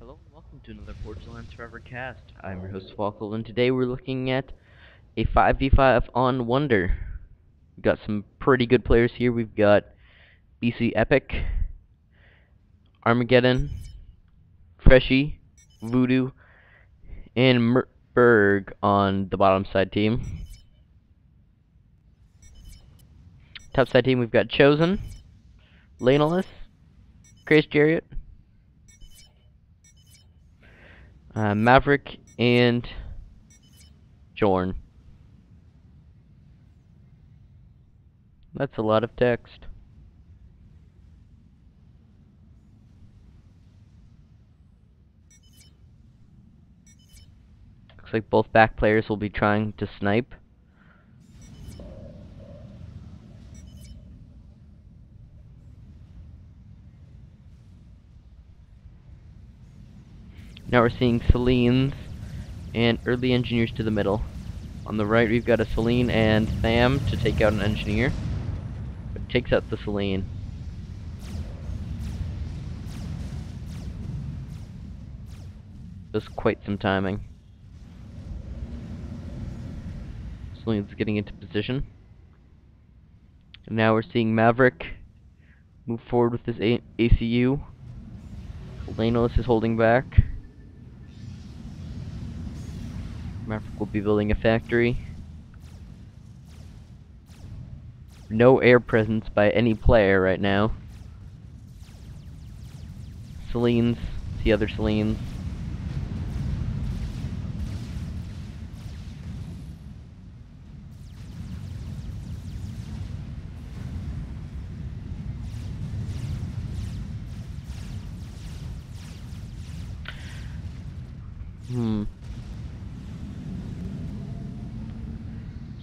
Hello and welcome to another Porcelain Forever cast. I'm your host Swkoll, and today we're looking at a 5v5 on Wonder. We've got some pretty good players here. We've got BC Epic, Armageddon, Freshy, Voodoo, and Berg on the bottom side team. Top side team we've got Chosen, Laneless, Grace Jarriot, Maverick, and Jorn. That's a lot of text. Looks like both back players will be trying to snipe. Now we're seeing Celine's and early engineers to the middle. On the right we've got a Celine and Tham to take out an engineer. But it takes out the Celine. Just quite some timing. Celine's getting into position. And now we're seeing Maverick move forward with his ACU. Laneless is holding back. Maverick will be building a factory. No air presence by any player right now. Celine's, the other Celine's.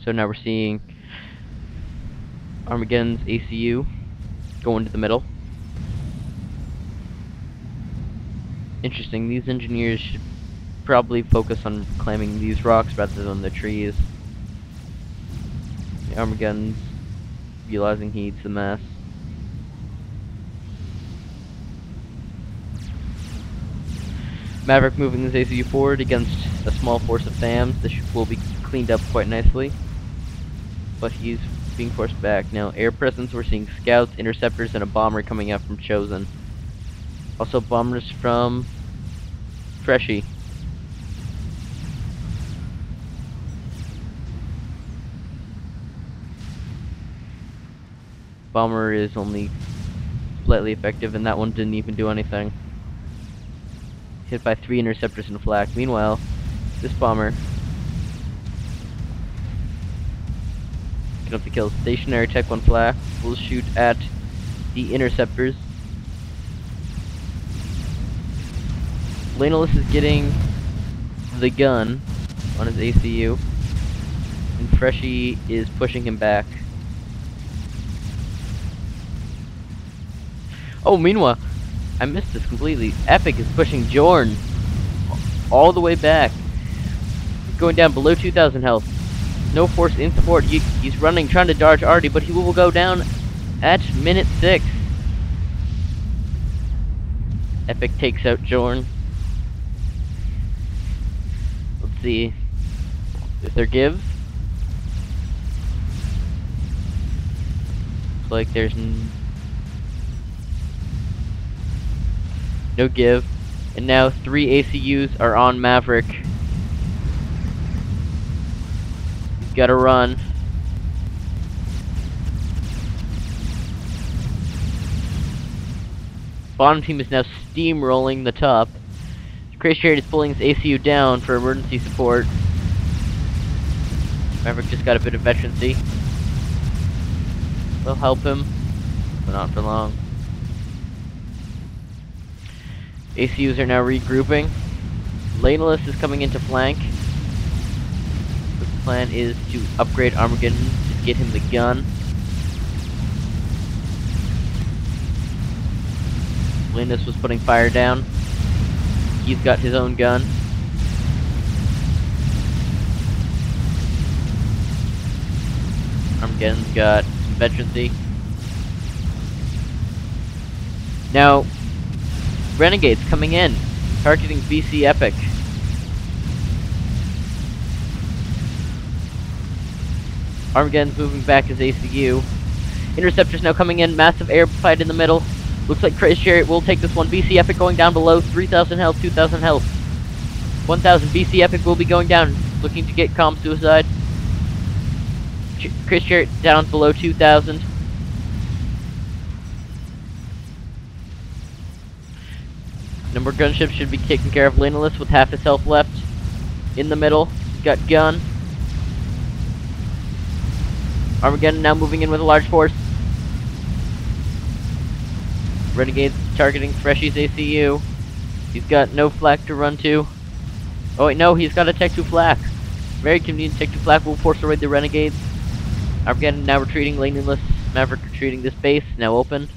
So now we're seeing Armageddon's ACU go into the middle. Interesting, these engineers should probably focus on climbing these rocks rather than the trees. The Armageddon's realizing he eats the mess. Maverick moving his ACU forward against a small force of Thams. This will be cleaned up quite nicely. But he's being forced back. Now, air presence, we're seeing scouts, interceptors, and a bomber coming out from Chosen. Also bombers from Freshy. Bomber is only slightly effective, and that one didn't even do anything. Hit by 3 interceptors and a flak. Meanwhile, this bomber up the kills. Stationary Tech 1 flak will shoot at the interceptors. Laneless is getting the gun on his ACU, and Freshy is pushing him back. Oh, meanwhile, I missed this completely. Epic is pushing Jorn all the way back. He's going down below 2,000 health. No force in support. He's running, trying to dodge Artie, but he will go down at minute 6. Epic takes out Jorn. Let's see if there gives. Looks like there's no give. And now 3 ACUs are on Maverick. Gotta run. Bottom team is now steamrolling the top. Grace Jarriot is pulling his ACU down for emergency support. Maverick just got a bit of veterancy. They'll help him, but not for long. ACUs are now regrouping. Laneless is coming into flank. The plan is to upgrade Armageddon to get him the gun. Laneless was putting fire down. He's got his own gun. Armageddon's got some veterancy. Now, Renegade's coming in. Targeting BC Epic. Armageddon's moving back as ACU. Interceptors now coming in. Massive air fight in the middle. Looks like Crazy Chariot will take this one. BC Epic going down below. 3,000 health, 2,000 health. 1,000. BC Epic will be going down. Looking to get comp suicide. Crazy Chariot down below 2,000. Number gunship should be taking care of Lanolus with half his health left. In the middle, he's got gun. Armageddon now moving in with a large force. Renegade's targeting Freshy's ACU. He's got no flak to run to. Oh wait, no, he's got a Tech 2 flak. Very convenient. Tech 2 flak will force away the Renegades. Armageddon now retreating. Lanolus. Maverick retreating this base, now open.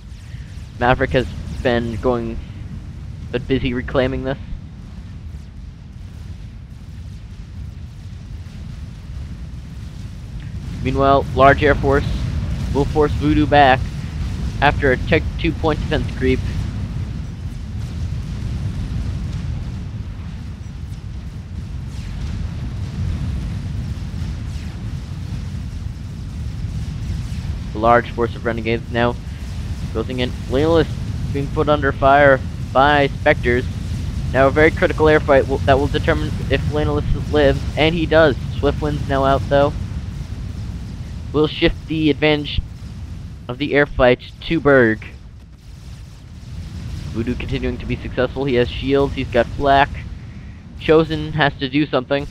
Maverick has been going... but busy reclaiming this. Meanwhile, large air force will force Voodoo back after a Tech 2 point defense creep. A large force of Renegades now closing in. Lanolus being put under fire by Spectres. Now a very critical air fight that will determine if Lanolus lives, and he does. Swiftwind's now out though. We'll shift the advantage of the air fight to Berg. Voodoo continuing to be successful. He has shields, he's got flak. Chosen has to do something.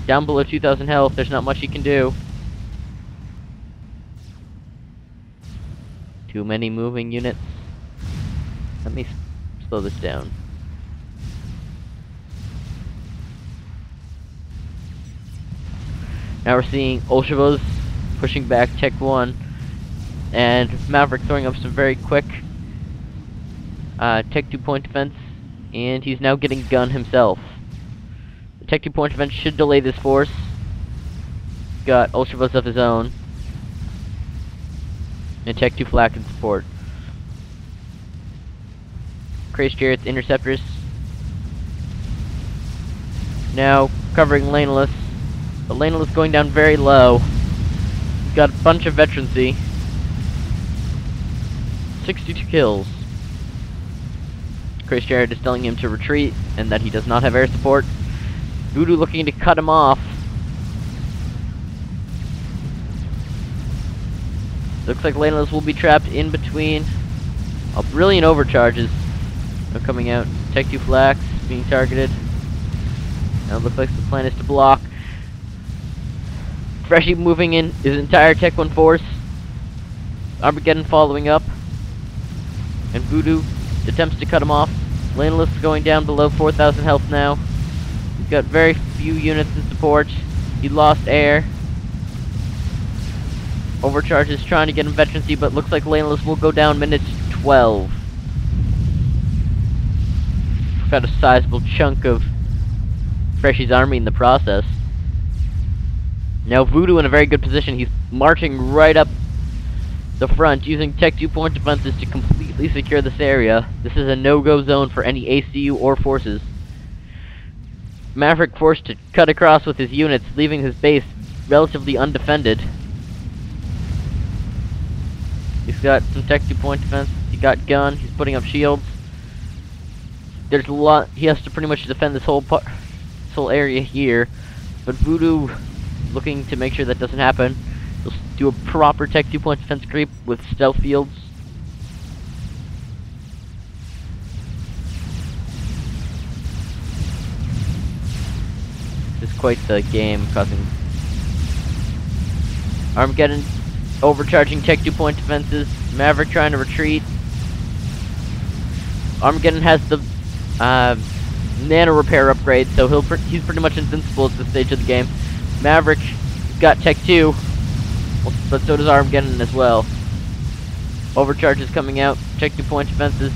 Down below 2,000 health, there's not much he can do. Too many moving units. Let me slow this down. Now we're seeing Olshavos pushing back Tech 1, and Maverick throwing up some very quick Tech 2 point defense, and he's now getting gun himself. The Tech 2 point defense should delay this force. Got Olshavos of his own. And Tech 2 flak in support. Crazy Chariot's interceptors now covering Lanolus. But Lanolus going down very low. He's got a bunch of veterancy. 62 kills. Crazy Chariot is telling him to retreat and that he does not have air support. Voodoo looking to cut him off. Looks like Lanolus will be trapped in between a brilliant overcharges. They're coming out. Tech 2 flaks being targeted. Now it looks like the plan is to block. Freshy moving in his entire Tech 1 force. Armageddon following up. And Voodoo attempts to cut him off. Lanolus going down below 4,000 health now. He's got very few units in support. He lost air. Overcharge is trying to get him veterancy, but looks like Lanolus will go down minutes 12. Got a sizable chunk of Freshy's army in the process. Now Voodoo in a very good position. He's marching right up the front, using Tech 2 point defenses to completely secure this area. This is a no-go zone for any ACU or forces. Maverick forced to cut across with his units, leaving his base relatively undefended. He's got some Tech 2 point defense. He got gun. He's putting up shields. There's a lot. He has to pretty much defend this whole area here. But Voodoo, looking to make sure that doesn't happen, he'll do a proper Tech 2 point defense creep with stealth fields. This is quite the game, causing Armageddon overcharging Tech 2 point defenses. Maverick trying to retreat. Armageddon has the nano repair upgrade, so he's pretty much invincible at this stage of the game. Maverick got Tech 2, but so does Armageddon as well. Overcharge is coming out. Tech 2 point defenses.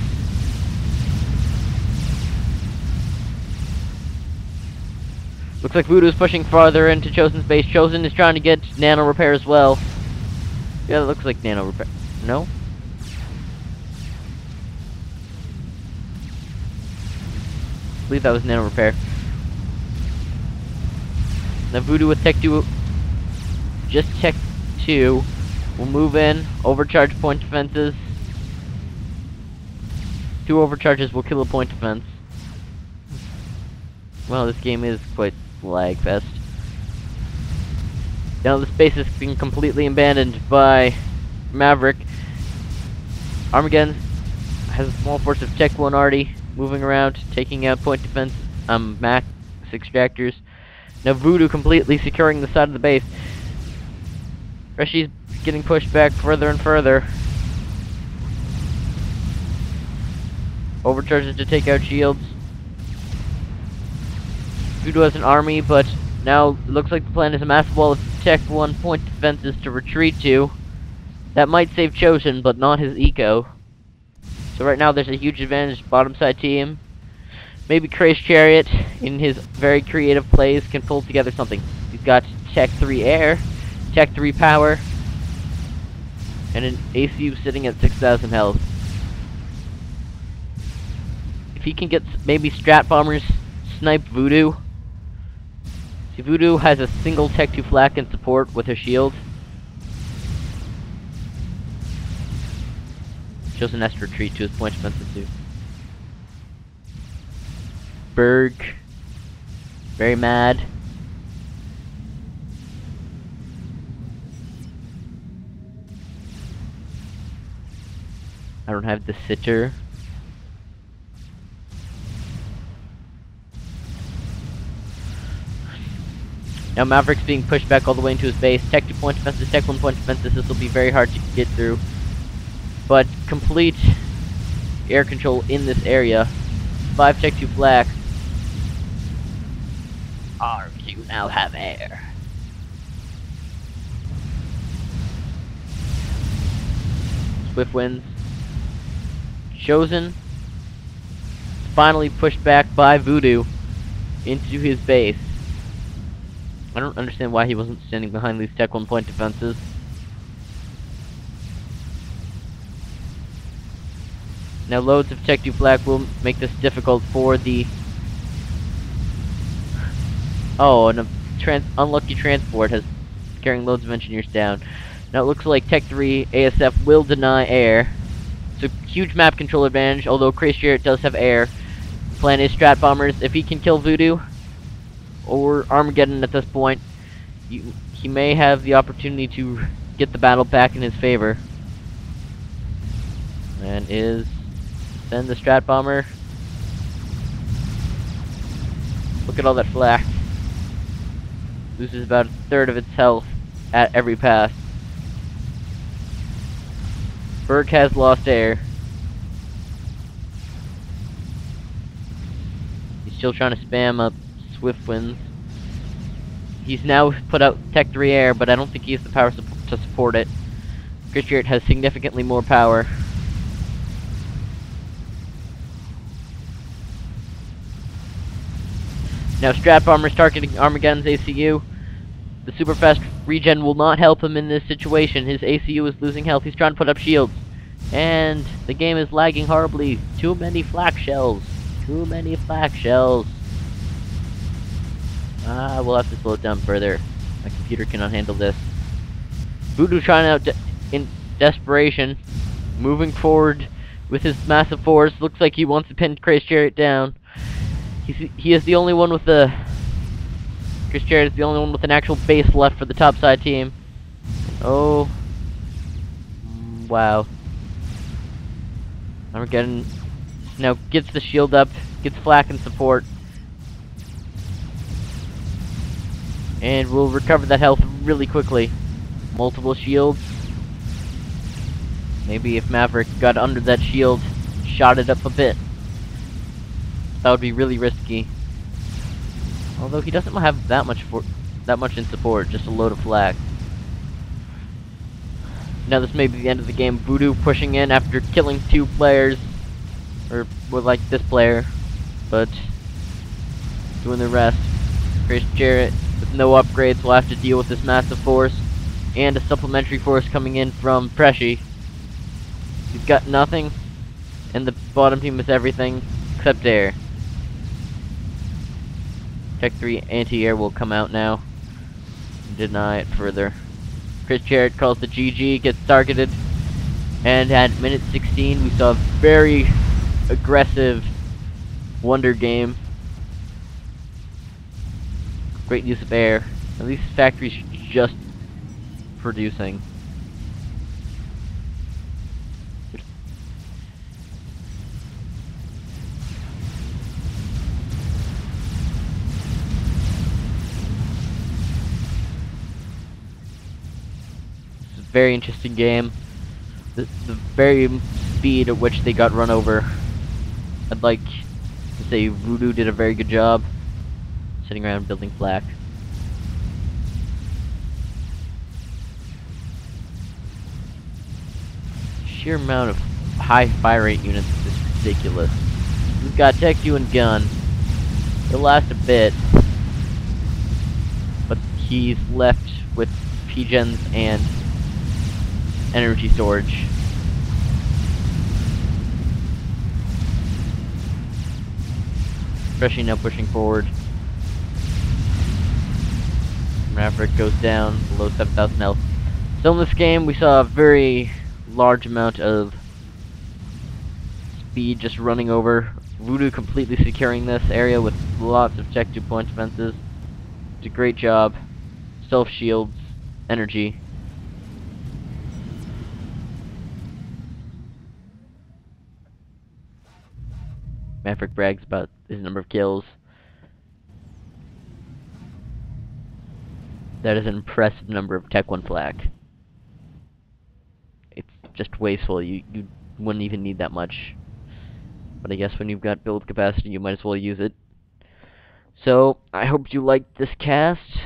Looks like Voodoo's pushing farther into Chosen's base. Chosen is trying to get nano repair as well. Yeah, that looks like nano repair. No? believe that was nano repair. Now Voodoo with Tech 2, just Tech 2, will move in, overcharge point defenses. 2 overcharges will kill a point defense. Well, this game is quite lag fest. Now the space is being completely abandoned by Maverick. Armageddon has a small force of Tech 1 already moving around, taking out point defense, max extractors. Now Voodoo completely securing the side of the base. Reshi's getting pushed back further and further. Overcharges to take out shields. Voodoo has an army, but now it looks like the plan is a massive wall of Tech 1 point defenses to retreat to. That might save Chosen, but not his eco. So right now there's a huge advantage bottom side team. Maybe Craze Chariot, in his very creative plays, can pull together something. He's got Tech 3 air, Tech 3 power, and an ACU sitting at 6,000 health. If he can get maybe Strat Bombers snipe Voodoo. See, Voodoo has a single Tech 2 flak and support with her shield. Chosen has to retreat to his point defensive too. Berg, very mad. I don't have the sitter. Now Maverick's being pushed back all the way into his base. Tech 2 point defenses, Tech 1 point defenses. This will be very hard to get through. But complete air control in this area. 5 Tech 2 flak. You now have air. Swift wins. Chosen. Finally pushed back by Voodoo into his base. I don't understand why he wasn't standing behind these Tech 1 point defenses. Now loads of Tech 2 flak will make this difficult for the... Oh, and a unlucky transport has carrying loads of engineers down. Now it looks like Tech 3 ASF will deny air. It's a huge map control advantage, although Craze Chariot does have air. The plan is Strat Bombers. If he can kill Voodoo or Armageddon at this point, he may have the opportunity to get the battle back in his favor. And send the Strat Bomber. Look at all that flak. Loses about 1/3 of its health at every pass. Berg has lost air. He's still trying to spam up Swift wins. He's now put out Tech 3 air, but I don't think he has the power to support it. Craze Chariot has significantly more power. Now Strat Bomber's targeting Armageddon's ACU. The super fast regen will not help him in this situation. His ACU is losing health. He's trying to put up shields. And the game is lagging horribly. Too many flak shells. Too many flak shells. We'll have to slow it down further. My computer cannot handle this. Voodoo trying out in desperation. Moving forward with his massive force. Looks like he wants to pin Craze Chariot down. He is the only one with the... Craze Chariot is the only one with an actual base left for the topside team. Oh. Wow. Armageddon now gets the shield up, gets flak and support. And we'll recover that health really quickly. Multiple shields. Maybe if Maverick got under that shield, shot it up a bit. That would be really risky. Although he doesn't have that much in support, just a load of flak. Now this may be the end of the game. Voodoo pushing in after killing 2 players, or like this player, but doing the rest. Craze Chariot with no upgrades will have to deal with this massive force, and a supplementary force coming in from Preshi. He's got nothing, and the bottom team has everything except air. Tech 3 anti-air will come out now. Deny it further. Chris Jarrett calls the GG, gets targeted. And at minute 16, we saw a very aggressive Wonder game. Great use of air. At least the factory's just producing. It's a very interesting game. The very speed at which they got run over. I'd like to say Voodoo did a very good job sitting around building flak. Sheer amount of high fire rate units is ridiculous. We've got Tech 2 and Gun. It'll last a bit, but he's left with P-gens and energy storage. Especially now pushing forward. Maverick goes down below 7,000 health. So in this game, we saw a very large amount of speed just running over. Voodoo completely securing this area with lots of Tech 2 point defenses. Did a great job. Self-shields, energy. Maverick brags about his number of kills. That is an impressive number of Tech 1 flak. It's just wasteful. You wouldn't even need that much. But I guess when you've got build capacity, you might as well use it. So, I hope you liked this cast.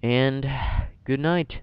And good night.